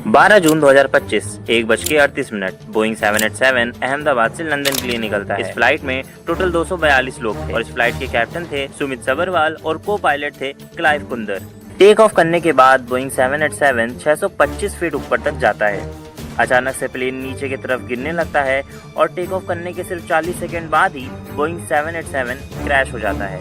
12 जून 2025 1:38 Boeing 787 Ahmedabad से London के लिए निकलता है। इस फ्लाइट में टोटल 242 लोग थे और इस फ्लाइट के कैप्टन थे सुमित सबरवाल और को पायलट थे क्लाइव कुंदर। टेक ऑफ करने के बाद बोइंग 787 625 फीट ऊपर तक जाता है। अचानक से प्लेन नीचे की तरफ गिरने लगता है और टेक ऑफ करने के सिर्फ 40 सेकंड बाद ही बोइंग 787 क्रैश हो जाता है।